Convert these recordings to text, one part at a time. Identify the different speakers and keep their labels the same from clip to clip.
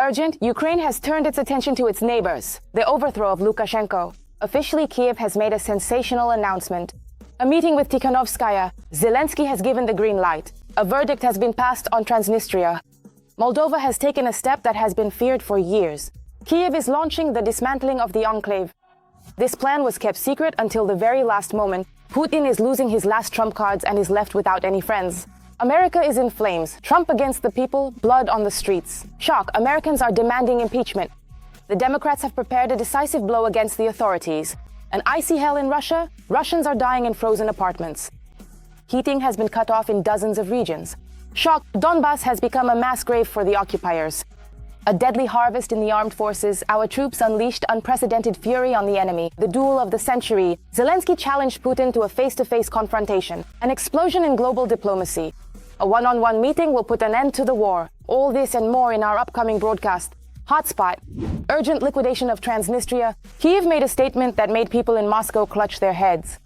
Speaker 1: Urgent, Ukraine has turned its attention to its neighbors, the overthrow of Lukashenko. Officially, Kiev has made a sensational announcement. A meeting with Tikhanovskaya, Zelenskyy has given the green light. A verdict has been passed on Transnistria. Moldova has taken a step that has been feared for years. Kiev is launching the dismantling of the enclave. This plan was kept secret until the very last moment. Putin is losing his last trump cards and is left without any friends. America is in flames. Trump against the people, blood on the streets. Shock, Americans are demanding impeachment. The Democrats have prepared a decisive blow against the authorities. An icy hell in Russia, Russians are dying in frozen apartments. Heating has been cut off in dozens of regions. Shock, Donbas has become a mass grave for the occupiers. A deadly harvest in the armed forces, our troops unleashed unprecedented fury on the enemy. The duel of the century. Zelenskyy challenged Putin to a face-to-face confrontation. An explosion in global diplomacy. A one-on-one meeting will put an end to the war. All this and more in our upcoming broadcast. Hotspot. Urgent liquidation of Transnistria. Kyiv made a statement that made people in Moscow clutch their heads.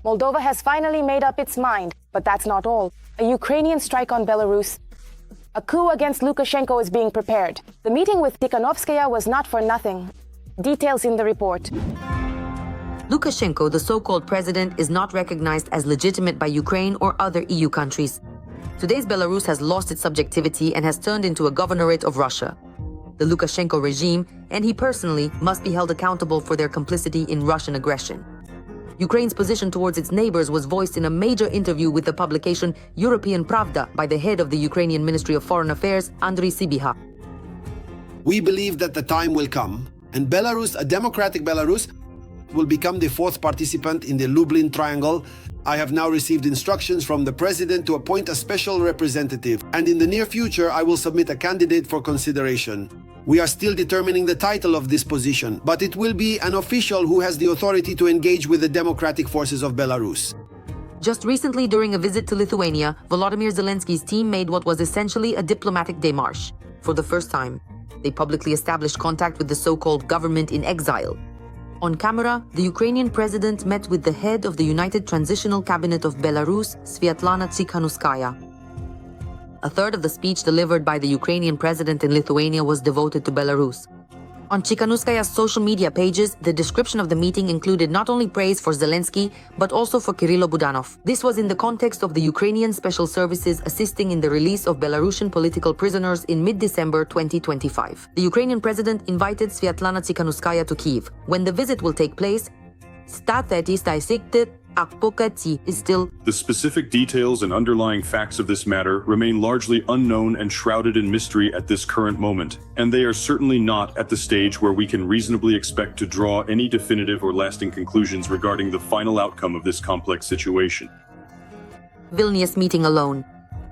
Speaker 1: Moldova has finally made up its mind, but that's not all. A Ukrainian strike on Belarus. A coup against Lukashenko is being prepared. The meeting with Tikhanovskaya was not for nothing. Details in the report.
Speaker 2: Lukashenko, the so-called president, is not recognized as legitimate by Ukraine or other EU countries. Today's Belarus has lost its subjectivity and has turned into a governorate of Russia. The Lukashenko regime, and he personally, must be held accountable for their complicity in Russian aggression. Ukraine's position towards its neighbors was voiced in a major interview with the publication European Pravda by the head of the Ukrainian Ministry of Foreign Affairs, Andriy Sybiha.
Speaker 3: We believe that the time will come, and Belarus, a democratic Belarus, will become the fourth participant in the Lublin Triangle. I have now received instructions from the President to appoint a special representative, and in the near future I will submit a candidate for consideration. We are still determining the title of this position, but it will be an official who has the authority to engage with the democratic forces of Belarus.
Speaker 2: Just recently, during a visit to Lithuania, Volodymyr Zelenskyy's team made what was essentially a diplomatic démarche. For the first time, they publicly established contact with the so-called government in exile. On camera, the Ukrainian president met with the head of the United Transitional Cabinet of Belarus, Sviatlana Tikhanovskaya. A third of the speech delivered by the Ukrainian president in Lithuania was devoted to Belarus. On Tikhanovskaya's social media pages, the description of the meeting included not only praise for Zelenskyy, but also for Kirilo Budanov. This was in the context of the Ukrainian special services assisting in the release of Belarusian political prisoners in mid-December 2025. The Ukrainian president invited Sviatlana Tikhanovskaya to Kyiv. When the visit will take place, is still.
Speaker 4: The specific details and underlying facts of this matter remain largely unknown and shrouded in mystery at this current moment, and they are certainly not at the stage where we can reasonably expect to draw any definitive or lasting conclusions regarding the final outcome of this complex situation.
Speaker 2: Vilnius meeting alone.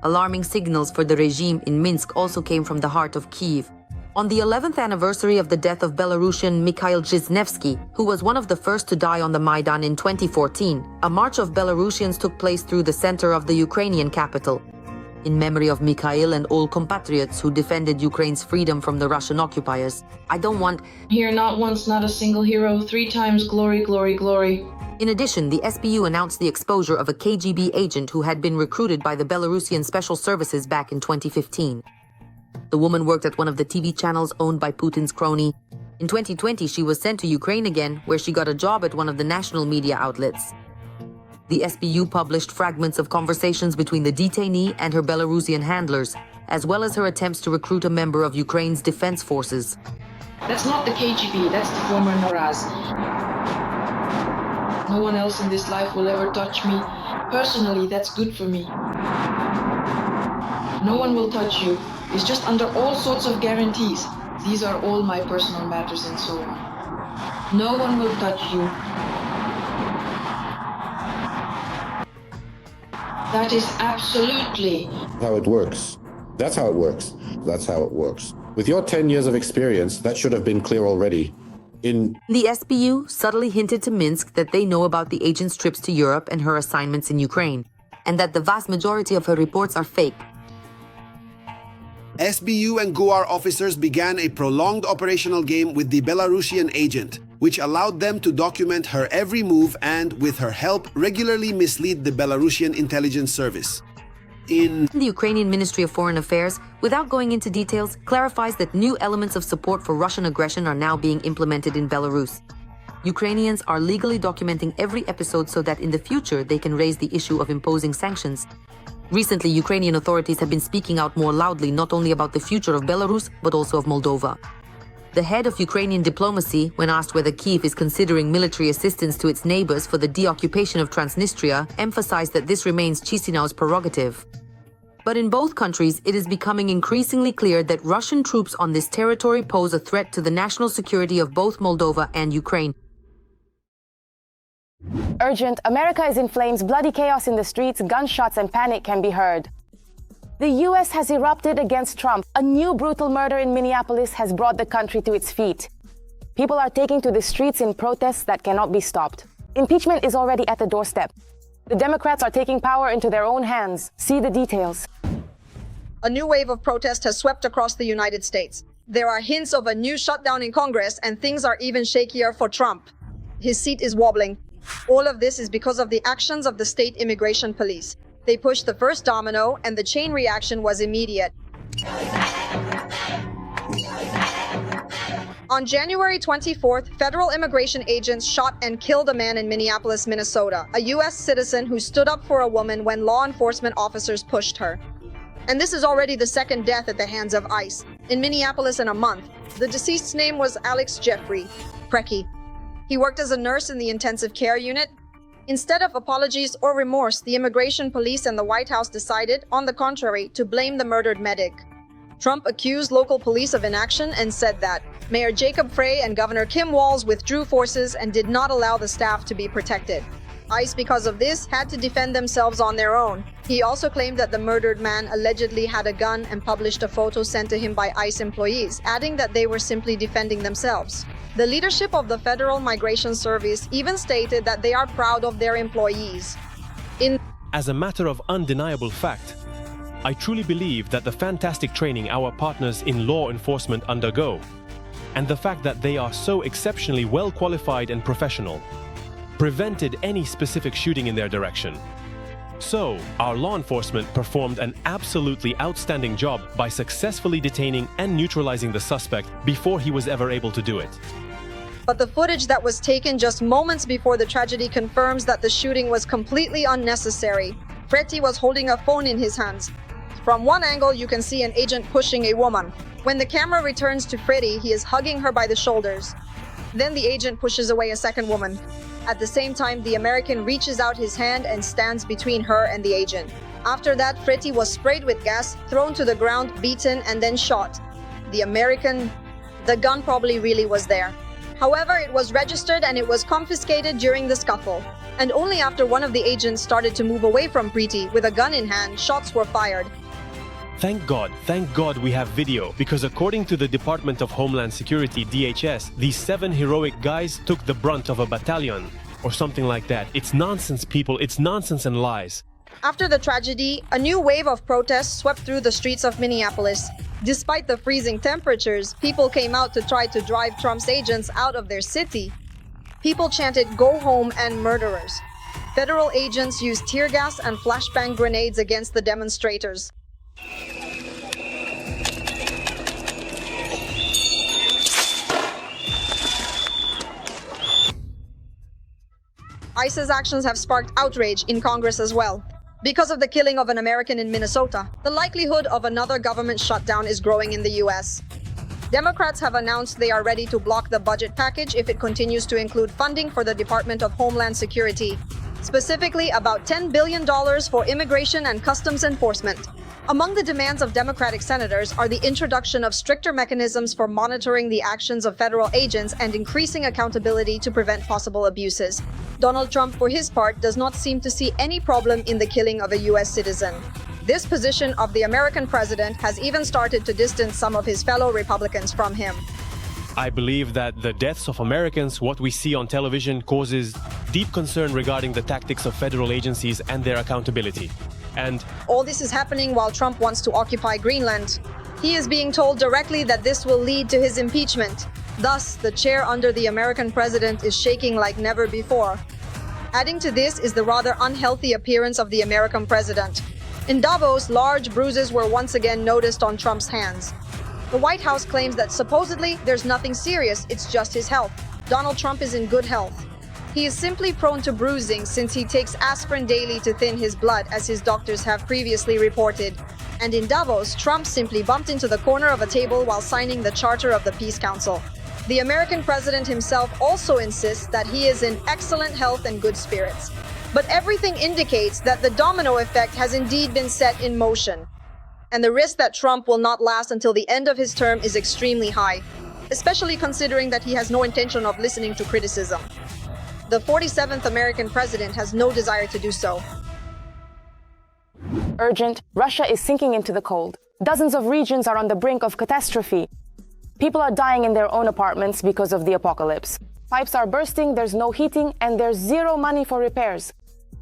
Speaker 2: Alarming signals for the regime in Minsk also came from the heart of Kyiv. On the 11th anniversary of the death of Belarusian Mikhail Zhizhnevsky, who was one of the first to die on the Maidan in 2014, a march of Belarusians took place through the center of the Ukrainian capital. In memory of Mikhail and all compatriots who defended Ukraine's freedom from the Russian occupiers. I don't want...
Speaker 5: Here not once, not a single hero, 3 times glory, glory, glory.
Speaker 2: In addition, the SBU announced the exposure of a KGB agent who had been recruited by the Belarusian Special Services back in 2015. The woman worked at one of the TV channels owned by Putin's crony. In 2020, she was sent to Ukraine again, where she got a job at one of the national media outlets. The SBU published fragments of conversations between the detainee and her Belarusian handlers, as well as her attempts to recruit a member of Ukraine's defense forces.
Speaker 5: That's not the KGB, that's the former Noraz. No one else in this life will ever touch me. Personally, that's good for me. No one will touch you. It's just under all sorts of guarantees. These are all my personal matters and so on. No one will touch you. That is absolutely
Speaker 6: how it works. That's how it works. That's how it works. With your 10 years of experience, that should have been clear already.
Speaker 2: The SBU subtly hinted to Minsk that they know about the agent's trips to Europe and her assignments in Ukraine, and that the vast majority of her reports are fake.
Speaker 3: SBU and GUAR officers began a prolonged operational game with the Belarusian agent, which allowed them to document her every move and, with her help, regularly mislead the Belarusian intelligence service. in
Speaker 2: The Ukrainian Ministry of Foreign Affairs, without going into details, clarifies that new elements of support for Russian aggression are now being implemented in Belarus. Ukrainians are legally documenting every episode so that in the future they can raise the issue of imposing sanctions. Recently, Ukrainian authorities have been speaking out more loudly not only about the future of Belarus, but also of Moldova. The head of Ukrainian diplomacy, when asked whether Kyiv is considering military assistance to its neighbors for the deoccupation of Transnistria, emphasized that this remains Chisinau's prerogative. But in both countries, it is becoming increasingly clear that Russian troops on this territory pose a threat to the national security of both Moldova and Ukraine.
Speaker 1: Urgent, America is in flames, bloody chaos in the streets, gunshots and panic can be heard. The US has erupted against Trump. A new brutal murder in Minneapolis has brought the country to its feet. People are taking to the streets in protests that cannot be stopped. Impeachment is already at the doorstep. The Democrats are taking power into their own hands. See the details.
Speaker 7: A new wave of protest has swept across the United States. There are hints of a new shutdown in Congress, and things are even shakier for Trump. His seat is wobbling. All of this is because of the actions of the state immigration police. They pushed the first domino, and the chain reaction was immediate. On January 24th, federal immigration agents shot and killed a man in Minneapolis, Minnesota, a U.S. citizen who stood up for a woman when law enforcement officers pushed her. And this is already the second death at the hands of ICE. In Minneapolis in a month, the deceased's name was Alex Jeffrey Precky. He worked as a nurse in the intensive care unit. Instead of apologies or remorse, the immigration police and the White House decided, on the contrary, to blame the murdered medic. Trump accused local police of inaction and said that Mayor Jacob Frey and Governor Kim Walz withdrew forces and did not allow the staff to be protected. ICE, because of this, had to defend themselves on their own. He also claimed that the murdered man allegedly had a gun and published a photo sent to him by ICE employees, adding that they were simply defending themselves. The leadership of the Federal Migration Service even stated that they are proud of their employees.
Speaker 8: As a matter of undeniable fact, I truly believe that the fantastic training our partners in law enforcement undergo, and the fact that they are so exceptionally well qualified and professional, prevented any specific shooting in their direction. So, our law enforcement performed an absolutely outstanding job by successfully detaining and neutralizing the suspect before he was ever able to do it.
Speaker 7: But the footage that was taken just moments before the tragedy confirms that the shooting was completely unnecessary. Fretti was holding a phone in his hands. From one angle, you can see an agent pushing a woman. When the camera returns to Fretti, he is hugging her by the shoulders. Then the agent pushes away a second woman. At the same time, the American reaches out his hand and stands between her and the agent. After that, Fretti was sprayed with gas, thrown to the ground, beaten, and then shot. The gun probably really was there. However, it was registered and it was confiscated during the scuffle. And only after one of the agents started to move away from Fretti with a gun in hand, shots were fired.
Speaker 8: Thank God we have video, because according to the Department of Homeland Security, DHS, these 7 heroic guys took the brunt of a battalion, or something like that. It's nonsense, people, it's nonsense and lies.
Speaker 7: After the tragedy, a new wave of protests swept through the streets of Minneapolis. Despite the freezing temperatures, people came out to try to drive Trump's agents out of their city. People chanted, "Go home," and "murderers." Federal agents used tear gas and flashbang grenades against the demonstrators. ICE's actions have sparked outrage in Congress as well. Because of the killing of an American in Minnesota, the likelihood of another government shutdown is growing in the US. Democrats have announced they are ready to block the budget package if it continues to include funding for the Department of Homeland Security, specifically about $10 billion for immigration and customs enforcement. Among the demands of Democratic senators are the introduction of stricter mechanisms for monitoring the actions of federal agents and increasing accountability to prevent possible abuses. Donald Trump, for his part, does not seem to see any problem in the killing of a U.S. citizen. This position of the American president has even started to distance some of his fellow Republicans from him.
Speaker 8: I believe that the deaths of Americans, what we see on television, causes deep concern regarding the tactics of federal agencies and their accountability. And
Speaker 7: all this is happening while Trump wants to occupy Greenland. He is being told directly that this will lead to his impeachment. Thus, the chair under the American president is shaking like never before. Adding to this is the rather unhealthy appearance of the American president. In Davos, large bruises were once again noticed on Trump's hands. The White House claims that supposedly there's nothing serious, it's just his health. Donald Trump is in good health. He is simply prone to bruising since he takes aspirin daily to thin his blood, as his doctors have previously reported. And in Davos, Trump simply bumped into the corner of a table while signing the Charter of the Peace Council. The American president himself also insists that he is in excellent health and good spirits. But everything indicates that the domino effect has indeed been set in motion. And the risk that Trump will not last until the end of his term is extremely high, especially considering that he has no intention of listening to criticism. The 47th American president has no desire to do so.
Speaker 1: Urgent, Russia is sinking into the cold. Dozens of regions are on the brink of catastrophe. People are dying in their own apartments because of the apocalypse. Pipes are bursting, there's no heating, and there's zero money for repairs.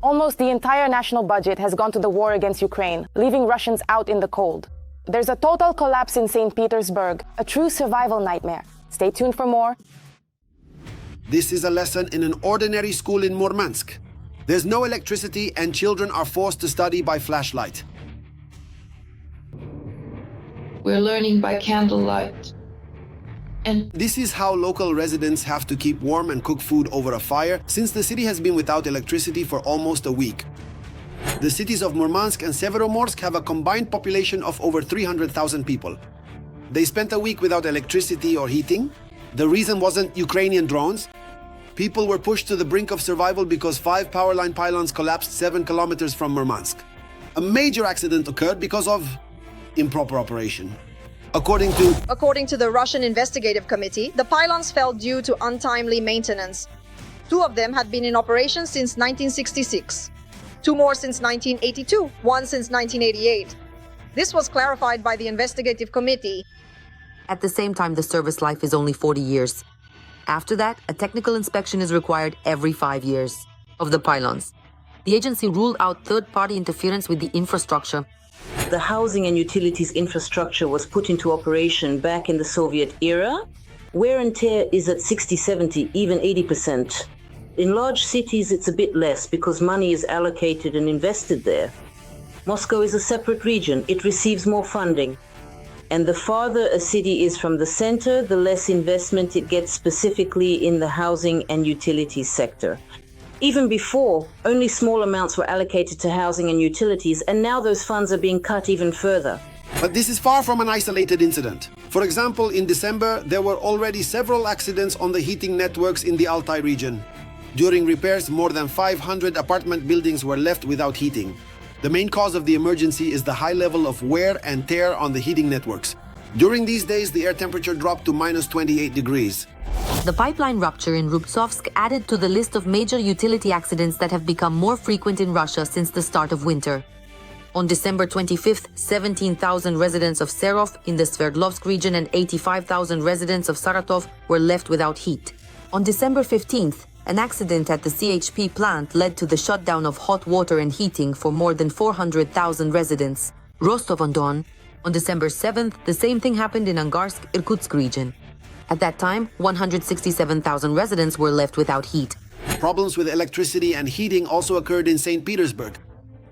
Speaker 1: Almost the entire national budget has gone to the war against Ukraine, leaving Russians out in the cold. There's a total collapse in St. Petersburg, a true survival nightmare. Stay tuned for more.
Speaker 3: This is a lesson in an ordinary school in Murmansk. There's no electricity and children are forced to study by flashlight.
Speaker 5: We're learning by candlelight. And
Speaker 3: this is how local residents have to keep warm and cook food over a fire, since the city has been without electricity for almost a week. The cities of Murmansk and Severomorsk have a combined population of over 300,000 people. They spent a week without electricity or heating. The reason wasn't Ukrainian drones. People were pushed to the brink of survival because 5 power line pylons collapsed 7 kilometers from Murmansk. A major accident occurred because of improper operation. According to
Speaker 7: the Russian Investigative Committee, the pylons fell due to untimely maintenance. 2 of them had been in operation since 1966. 2 more since 1982, 1 since 1988. This was clarified by the Investigative Committee.
Speaker 2: At the same time, the service life is only 40 years. After that, a technical inspection is required every 5 years of the pylons. The agency ruled out third-party interference with the infrastructure.
Speaker 9: The housing and utilities infrastructure was put into operation back in the Soviet era. Wear and tear is at 60, 70, even 80%. In large cities, it's a bit less because money is allocated and invested there. Moscow is a separate region. It receives more funding. And the farther a city is from the center, the less investment it gets specifically in the housing and utilities sector. Even before, only small amounts were allocated to housing and utilities, and now those funds are being cut even further.
Speaker 3: But this is far from an isolated incident. For example, in December, there were already several accidents on the heating networks in the Altai region. During repairs, more than 500 apartment buildings were left without heating. The main cause of the emergency is the high level of wear and tear on the heating networks. During these days, the air temperature dropped to minus 28 degrees.
Speaker 2: The pipeline rupture in Rubtsovsk added to the list of major utility accidents that have become more frequent in Russia since the start of winter. On December 25th, 17,000 residents of Serov in the Sverdlovsk region and 85,000 residents of Saratov were left without heat. On December 15th, an accident at the CHP plant led to the shutdown of hot water and heating for more than 400,000 residents. Rostov-on-Don. On December 7th, the same thing happened in Angarsk, Irkutsk region. At that time, 167,000 residents were left without heat.
Speaker 3: Problems with electricity and heating also occurred in St. Petersburg.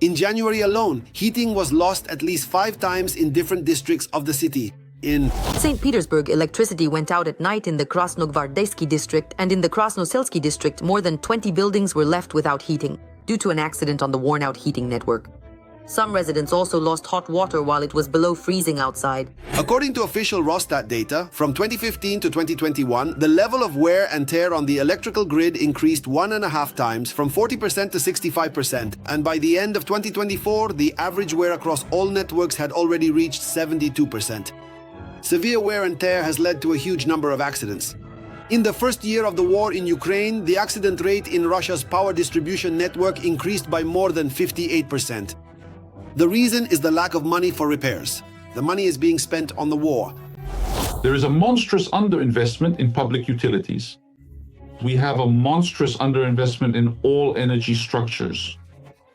Speaker 3: In January alone, heating was lost at least 5 times in different districts of the city. In
Speaker 2: St. Petersburg, electricity went out at night in the Krasnogvardeyski district, and in the Krasnoselsky district, more than 20 buildings were left without heating due to an accident on the worn-out heating network. Some residents also lost hot water while it was below freezing outside.
Speaker 3: According to official Rostat data, from 2015 to 2021, the level of wear and tear on the electrical grid increased 1.5 times, from 40% to 65%. And by the end of 2024, the average wear across all networks had already reached 72%. Severe wear and tear has led to a huge number of accidents. In the first year of the war in Ukraine, the accident rate in Russia's power distribution network increased by more than 58%. The reason is the lack of money for repairs. The money is being spent on the war.
Speaker 10: There is a monstrous underinvestment in public utilities. We have a monstrous underinvestment in all energy structures.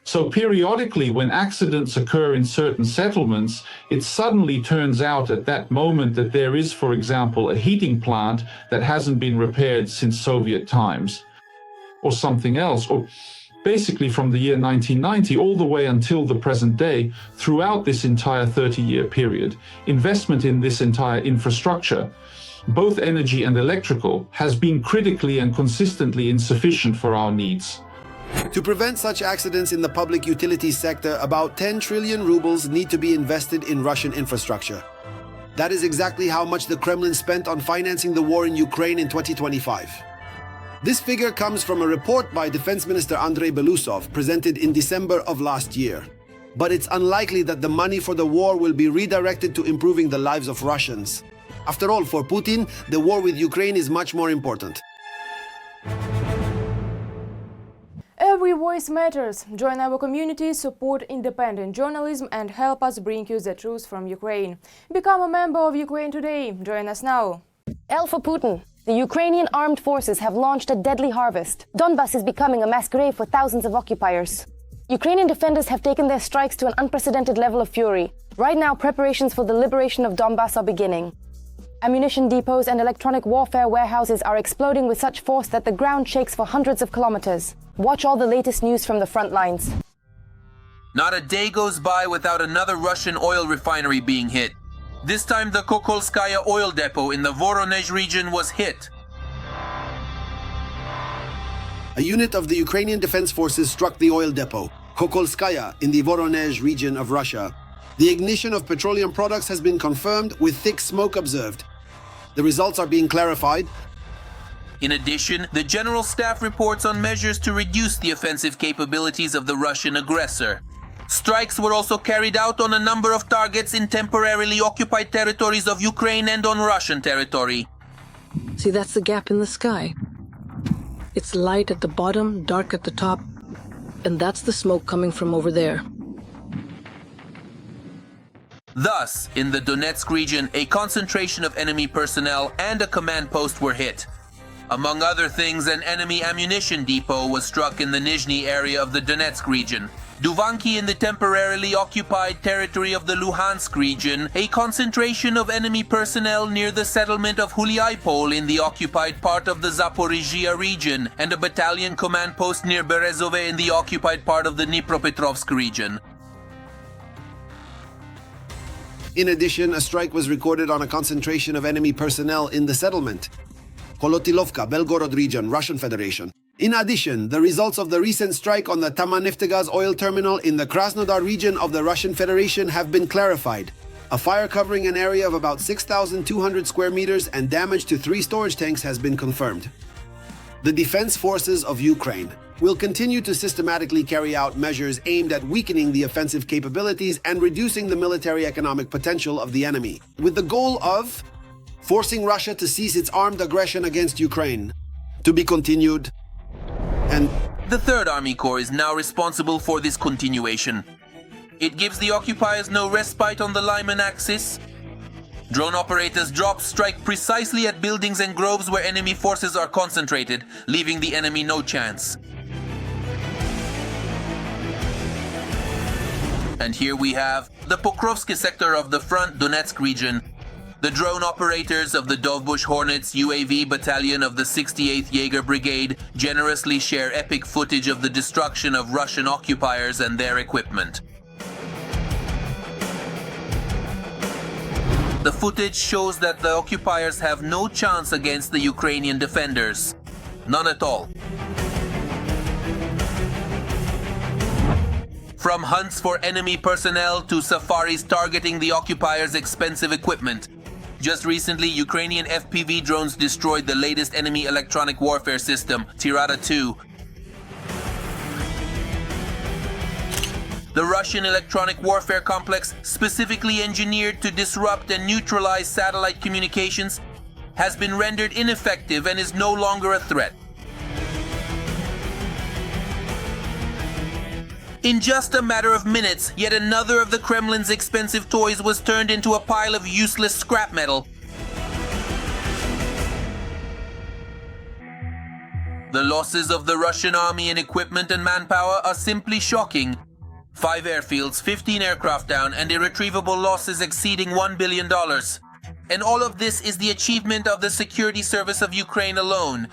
Speaker 10: So periodically, when accidents occur in certain settlements, it suddenly turns out at that moment that there is, for example, a heating plant that hasn't been repaired since Soviet times, or something else, or basically from the year 1990 all the way until the present day, throughout this entire 30-year period, investment in this entire infrastructure, both energy and electrical, has been critically and consistently insufficient for our needs.
Speaker 3: To prevent such accidents in the public utilities sector, about 10 trillion rubles need to be invested in Russian infrastructure. That is exactly how much the Kremlin spent on financing the war in Ukraine in 2025. This figure comes from a report by Defense Minister Andrei Belousov presented in December of last year. But it's unlikely that the money for the war will be redirected to improving the lives of Russians. After all, for Putin, the war with Ukraine is much more important.
Speaker 11: Every voice matters. Join our community, support independent journalism and help us bring you the truth from Ukraine. Become a member of Ukraine today. Join us now.
Speaker 1: L for Putin. The Ukrainian armed forces have launched a deadly harvest. Donbas is becoming a mass grave for thousands of occupiers. Ukrainian defenders have taken their strikes to an unprecedented level of fury. Right now, preparations for the liberation of Donbas are beginning. Ammunition depots and electronic warfare warehouses are exploding with such force that the ground shakes for hundreds of kilometers. Watch all the latest news from the front lines.
Speaker 12: Not a day goes by without another Russian oil refinery being hit. This time the Tikhanovskaya oil depot in the Voronezh region was hit.
Speaker 3: A unit of the Ukrainian Defense Forces struck the oil depot, Tikhanovskaya, in the Voronezh region of Russia. The ignition of petroleum products has been confirmed with thick smoke observed. The results are being clarified.
Speaker 12: In addition, the General Staff reports on measures to reduce the offensive capabilities of the Russian aggressor. Strikes were also carried out on a number of targets in temporarily occupied territories of Ukraine and on Russian territory.
Speaker 13: See, that's the gap in the sky. It's light at the bottom, dark at the top, and that's the smoke coming from over there.
Speaker 12: Thus, in the Donetsk region, a concentration of enemy personnel and a command post were hit. Among other things, an enemy ammunition depot was struck in the Nizhny area of the Donetsk region. Duvanki in the temporarily occupied territory of the Luhansk region, a concentration of enemy personnel near the settlement of Huliaipol in the occupied part of the Zaporizhia region, and a battalion command post near Berezove in the occupied part of the Dnipropetrovsk region.
Speaker 3: In addition, a strike was recorded on a concentration of enemy personnel in the settlement, Kolotilovka, Belgorod region, Russian Federation. In addition, the results of the recent strike on the Tamaneftegaz oil terminal in the Krasnodar region of the Russian Federation have been clarified. A fire covering an area of about 6,200 square meters and damage to 3 storage tanks has been confirmed. The defense forces of Ukraine will continue to systematically carry out measures aimed at weakening the offensive capabilities and reducing the military economic potential of the enemy, with the goal of forcing Russia to cease its armed aggression against Ukraine, to be continued, and
Speaker 12: the 3rd Army Corps is now responsible for this continuation. It gives the occupiers no respite on the Lyman axis. Drone operators drop strike precisely at buildings and groves where enemy forces are concentrated, leaving the enemy no chance. And here we have the Pokrovsky sector of the front Donetsk region. The drone operators of the Dovbush Hornets UAV battalion of the 68th Jaeger Brigade generously share epic footage of the destruction of Russian occupiers and their equipment. The footage shows that the occupiers have no chance against the Ukrainian defenders. None at all. From hunts for enemy personnel to safaris targeting the occupiers' expensive equipment. Just recently, Ukrainian FPV drones destroyed the latest enemy electronic warfare system, Tirada 2. The Russian electronic warfare complex, specifically engineered to disrupt and neutralize satellite communications, has been rendered ineffective and is no longer a threat. In just a matter of minutes, yet another of the Kremlin's expensive toys was turned into a pile of useless scrap metal. The losses of the Russian army in equipment and manpower are simply shocking. 5 airfields, 15 aircraft down, and irretrievable losses exceeding $1 billion. And all of this is the achievement of the security service of Ukraine alone.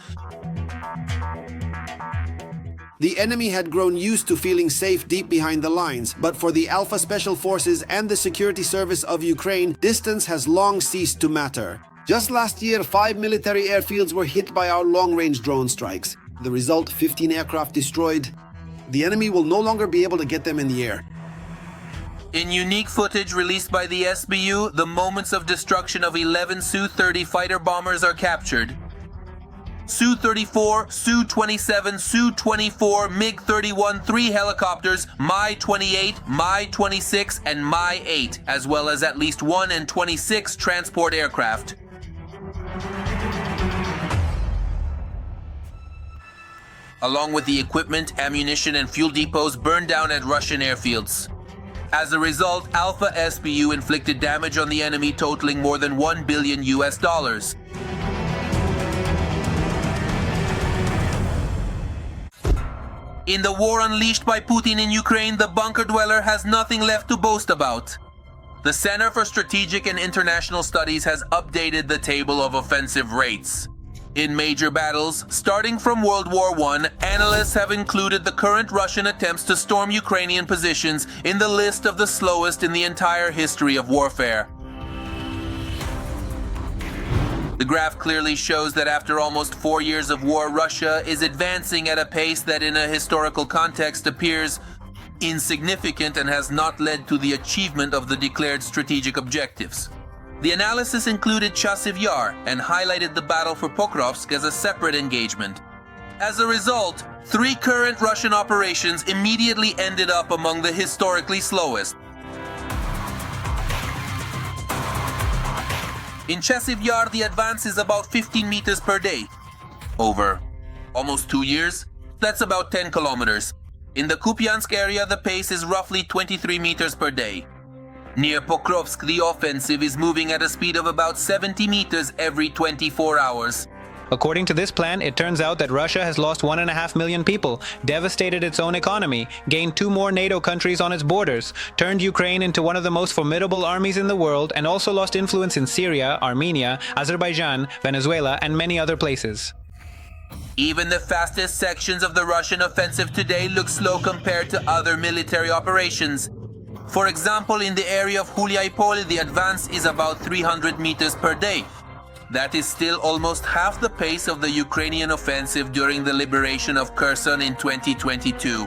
Speaker 3: The enemy had grown used to feeling safe deep behind the lines, but for the Alpha Special Forces and the Security Service of Ukraine, distance has long ceased to matter. Just last year, 5 military airfields were hit by our long-range drone strikes. The result, 15 aircraft destroyed. The enemy will no longer be able to get them in the air.
Speaker 12: In unique footage released by the SBU, the moments of destruction of 11 Su-30 fighter bombers are captured. Su-34, Su-27, Su-24, MiG-31, 3 helicopters, Mi-28, Mi-26, and Mi-8, as well as at least 1 and 26 transport aircraft. Along with the equipment, ammunition, and fuel depots burned down at Russian airfields. As a result, Alpha SBU inflicted damage on the enemy totaling more than $1 billion. In the war unleashed by Putin in Ukraine, the bunker dweller has nothing left to boast about. The Center for Strategic and International Studies has updated the table of offensive rates. In major battles, starting from World War I, analysts have included the current Russian attempts to storm Ukrainian positions in the list of the slowest in the entire history of warfare. The graph clearly shows that after almost 4 years of war, Russia is advancing at a pace that in a historical context appears insignificant and has not led to the achievement of the declared strategic objectives. The analysis included Chasiv Yar and highlighted the battle for Pokrovsk as a separate engagement. As a result, 3 current Russian operations immediately ended up among the historically slowest. In Chasiv Yar, the advance is about 15 meters per day. Over almost 2 years, that's about 10 kilometers. In the Kupiansk area, the pace is roughly 23 meters per day. Near Pokrovsk, the offensive is moving at a speed of about 70 meters every 24 hours.
Speaker 14: According to this plan, it turns out that Russia has lost 1.5 million people, devastated its own economy, gained 2 more NATO countries on its borders, turned Ukraine into one of the most formidable armies in the world, and also lost influence in Syria, Armenia, Azerbaijan, Venezuela, and many other places.
Speaker 12: Even the fastest sections of the Russian offensive today look slow compared to other military operations. For example, in the area of Hulyai-Pol, the advance is about 300 meters per day. That is still almost half the pace of the Ukrainian offensive during the liberation of Kherson in 2022.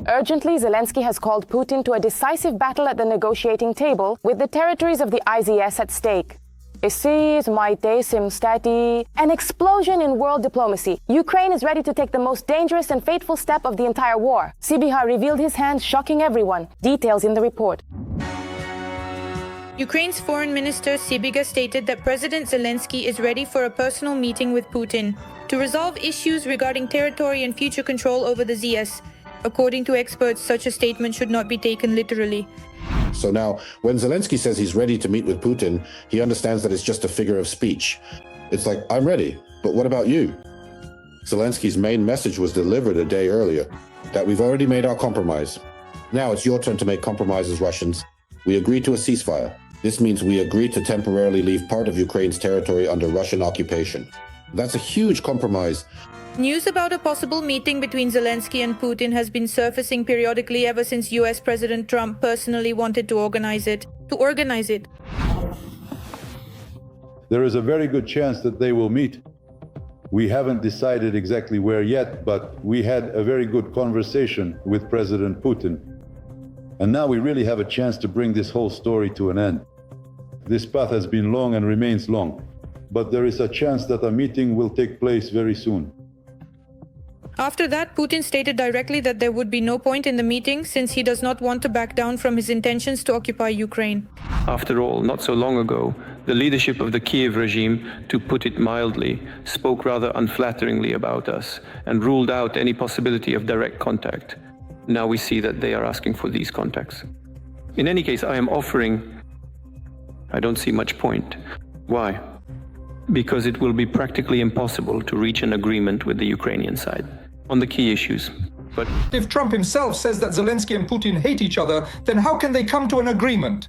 Speaker 1: Urgently, Zelenskyy has called Putin to a decisive battle at the negotiating table with the territories of the IZS at stake. An explosion in world diplomacy. Ukraine is ready to take the most dangerous and fateful step of the entire war. Sibiha revealed his hand, shocking everyone. Details in the report.
Speaker 15: Ukraine's foreign minister Sibiga stated that President Zelenskyy is ready for a personal meeting with Putin to resolve issues regarding territory and future control over the ZS. According to experts, such a statement should not be taken literally.
Speaker 6: So now, when Zelenskyy says he's ready to meet with Putin, he understands that it's just a figure of speech. It's like, I'm ready, but what about you? Zelensky's main message was delivered a day earlier, that we've already made our compromise. Now it's your turn to make compromises, Russians. We agree to a ceasefire. This means we agree to temporarily leave part of Ukraine's territory under Russian occupation. That's a huge compromise.
Speaker 15: News about a possible meeting between Zelenskyy and Putin has been surfacing periodically ever since US President Trump personally wanted to organize it.
Speaker 16: There is a very good chance that they will meet. We haven't decided exactly where yet, but we had a very good conversation with President Putin. And now we really have a chance to bring this whole story to an end. This path has been long and remains long, but there is a chance that a meeting will take place very soon.
Speaker 15: After that, Putin stated directly that there would be no point in the meeting since he does not want to back down from his intentions to occupy Ukraine.
Speaker 17: After all, not so long ago, the leadership of the Kiev regime, to put it mildly, spoke rather unflatteringly about us and ruled out any possibility of direct contact. Now we see that they are asking for these contacts. In any case, I am offering... I don't see much point. Why? Because it will be practically impossible to reach an agreement with the Ukrainian side on the key issues. But
Speaker 18: if Trump himself says that Zelenskyy and Putin hate each other, then how can they come to an agreement?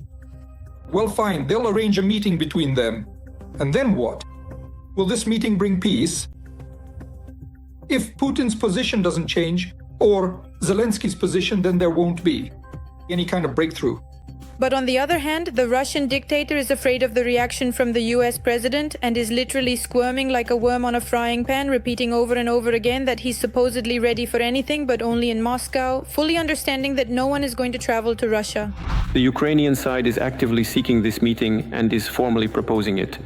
Speaker 18: Well, fine, they'll arrange a meeting between them. And then what? Will this meeting bring peace? If Putin's position doesn't change, or Zelensky's position, then there won't be any kind of breakthrough.
Speaker 15: But on the other hand, the Russian dictator is afraid of the reaction from the US president and is literally squirming like a worm on a frying pan, repeating over and over again that he's supposedly ready for anything but only in Moscow, fully understanding that no one is going to travel to Russia.
Speaker 17: The Ukrainian side is actively seeking this meeting and is formally proposing it.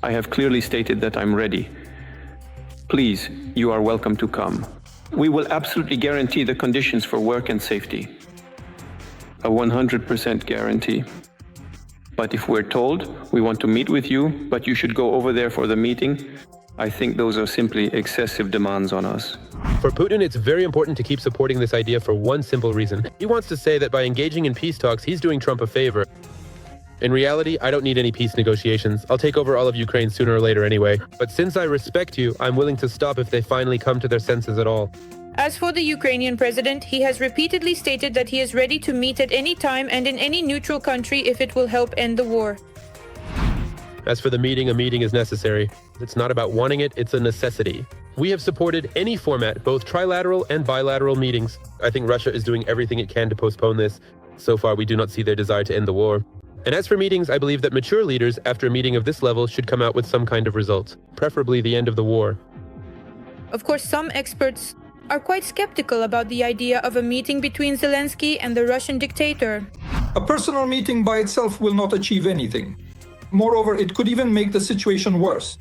Speaker 17: I have clearly stated that I'm ready. Please, you are welcome to come. We will absolutely guarantee the conditions for work and safety. A 100% guarantee. But if we're told we want to meet with you, but you should go over there for the meeting, I think those are simply excessive demands on us.
Speaker 19: For Putin, it's very important to keep supporting this idea for one simple reason. He wants to say that by engaging in peace talks, he's doing Trump a favor. In reality, I don't need any peace negotiations. I'll take over all of Ukraine sooner or later anyway. But since I respect you, I'm willing to stop if they finally come to their senses at all.
Speaker 15: As for the Ukrainian president, he has repeatedly stated that he is ready to meet at any time and in any neutral country if it will help end the war.
Speaker 19: As for the meeting, a meeting is necessary. It's not about wanting it, it's a necessity. We have supported any format, both trilateral and bilateral meetings. I think Russia is doing everything it can to postpone this. So far, we do not see their desire to end the war. And as for meetings, I believe that mature leaders, after a meeting of this level, should come out with some kind of result, preferably the end of the war.
Speaker 15: Of course, some experts are quite skeptical about the idea of a meeting between Zelenskyy and the Russian dictator.
Speaker 18: A personal meeting by itself will not achieve anything. Moreover, it could even make the situation worse.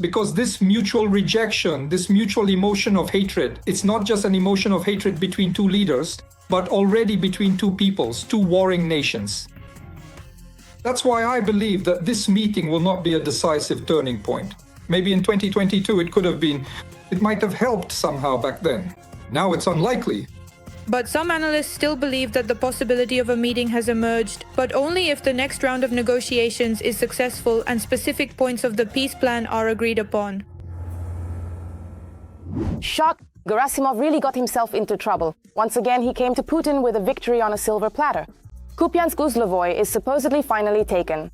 Speaker 18: Because this mutual rejection, this mutual emotion of hatred, it's not just an emotion of hatred between two leaders, but already between two peoples, two warring nations. That's why I believe that this meeting will not be a decisive turning point. Maybe in 2022 it could have been. It might have helped somehow back then. Now it's unlikely.
Speaker 15: But some analysts still believe that the possibility of a meeting has emerged, but only if the next round of negotiations is successful and specific points of the peace plan are agreed upon.
Speaker 1: Shocked, Gerasimov really got himself into trouble. Once again, he came to Putin with a victory on a silver platter. Kupiansk-Uzlovoy is supposedly finally taken.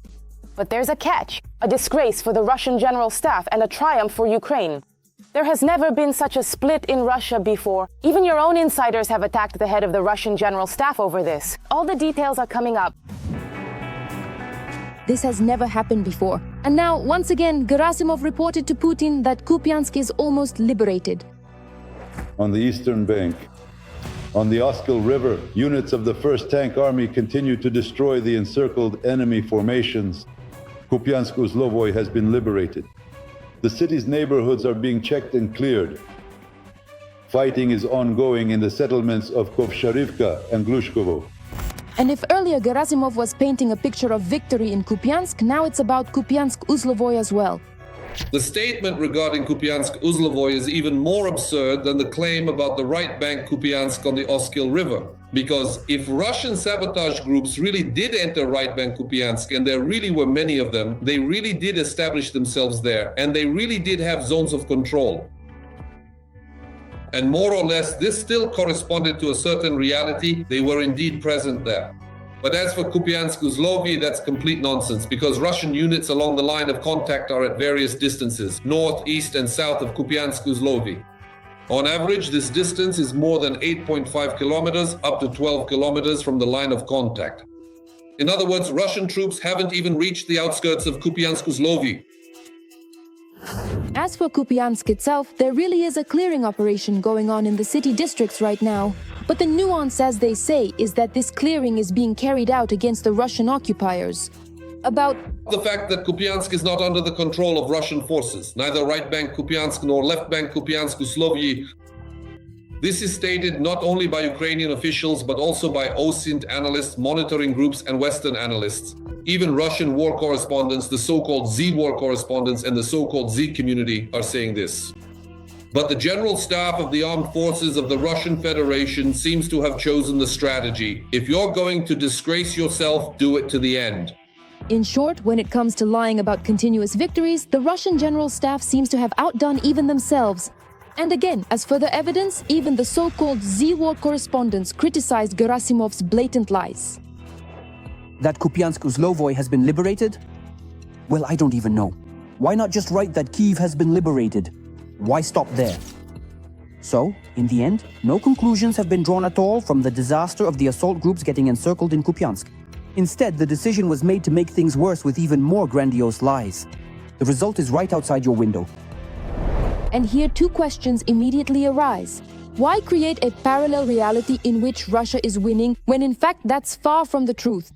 Speaker 1: But there's a catch, a disgrace for the Russian general staff and a triumph for Ukraine. There has never been such a split in Russia before. Even your own insiders have attacked the head of the Russian general staff over this. All the details are coming up.
Speaker 20: This has never happened before. And now, once again, Gerasimov reported to Putin that Kupiansk is almost liberated.
Speaker 16: On the eastern bank, on the Oskil River, units of the 1st Tank Army continue to destroy the encircled enemy formations. Kupiansk-Uzlovoy has been liberated. The city's neighborhoods are being checked and cleared. Fighting is ongoing in the settlements of Kovsharivka and Glushkovo.
Speaker 20: And if earlier Gerasimov was painting a picture of victory in Kupiansk, now it's about Kupiansk-Uzlovoy as well.
Speaker 21: The statement regarding Kupiansk-Uzlovoy is even more absurd than the claim about the right bank Kupiansk on the Oskil River. Because if Russian sabotage groups really did enter right bank Kupiansk, and there really were many of them, they really did establish themselves there, and they really did have zones of control. And more or less, this still corresponded to a certain reality. They were indeed present there. But as for Kupiansk-Uzlovoy, that's complete nonsense, because Russian units along the line of contact are at various distances, north, east, and south of Kupiansk-Uzlovoy. On average, this distance is more than 8.5 kilometers, up to 12 kilometers from the line of contact. In other words, Russian troops haven't even reached the outskirts of Kupiansk-Uzlovoy.
Speaker 20: As for Kupiansk itself, there really is a clearing operation going on in the city districts right now. But the nuance, as they say, is that this clearing is being carried out against the Russian occupiers. About
Speaker 21: the fact that Kupiansk is not under the control of Russian forces, neither right bank Kupiansk nor left bank Kupiansk-Uzlovoy. This is stated not only by Ukrainian officials, but also by OSINT analysts, monitoring groups, and Western analysts. Even Russian war correspondents, the so-called Z war correspondents, and the so-called Z community are saying this. But the general staff of the armed forces of the Russian Federation seems to have chosen the strategy. If you're going to disgrace yourself, do it to the end.
Speaker 20: In short, when it comes to lying about continuous victories, the Russian general staff seems to have outdone even themselves. And again, as for the evidence, even the so-called Z-war correspondents criticized Gerasimov's blatant lies.
Speaker 22: That Kupiansk-Uzlovoy has been liberated? Well, I don't even know.
Speaker 4: Why not just write that Kyiv has been liberated? Why stop there? So, in the end, no conclusions have been drawn at all from the disaster of the assault groups getting encircled in Kupiansk. Instead, the decision was made to make things worse with even more grandiose lies. The result is right outside your window.
Speaker 20: And here two questions immediately arise. Why create a parallel reality in which Russia is winning when in fact that's far from the truth?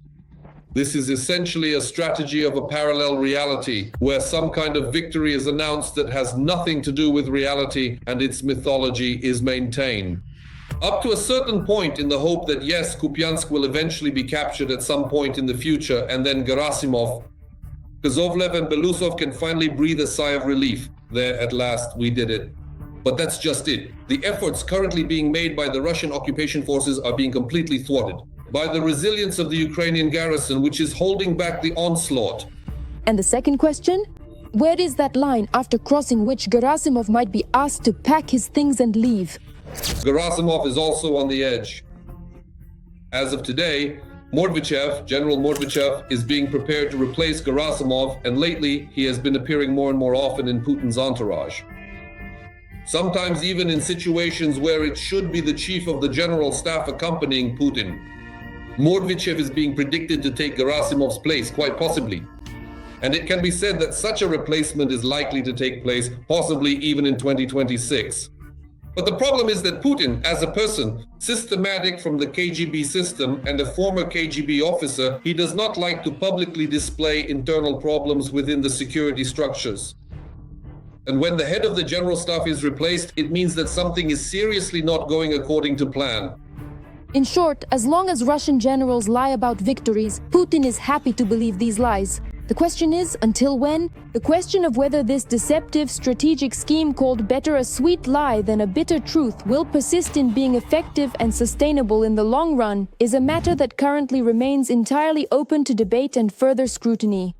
Speaker 21: This is essentially a strategy of a parallel reality, where some kind of victory is announced that has nothing to do with reality and its mythology is maintained. Up to a certain point, in the hope that yes, Kupiansk will eventually be captured at some point in the future, and then Gerasimov, Kozovlev and Belousov can finally breathe a sigh of relief. There, at last, we did it. But that's just it. The efforts currently being made by the Russian occupation forces are being completely thwarted by the resilience of the Ukrainian garrison, which is holding back the onslaught.
Speaker 20: And the second question? Where is that line after crossing which Gerasimov might be asked to pack his things and leave?
Speaker 21: Gerasimov is also on the edge. As of today, General Mordvichev, is being prepared to replace Gerasimov, and lately he has been appearing more and more often in Putin's entourage. Sometimes even in situations where it should be the chief of the general staff accompanying Putin. Mordvichev is being predicted to take Gerasimov's place, quite possibly. And it can be said that such a replacement is likely to take place, possibly even in 2026. But the problem is that Putin, as a person, systematic from the KGB system and a former KGB officer, he does not like to publicly display internal problems within the security structures. And when the head of the general staff is replaced, it means that something is seriously not going according to plan.
Speaker 20: In short, as long as Russian generals lie about victories, Putin is happy to believe these lies. The question is, until when? The question of whether this deceptive strategic scheme called better a sweet lie than a bitter truth will persist in being effective and sustainable in the long run is a matter that currently remains entirely open to debate and further scrutiny.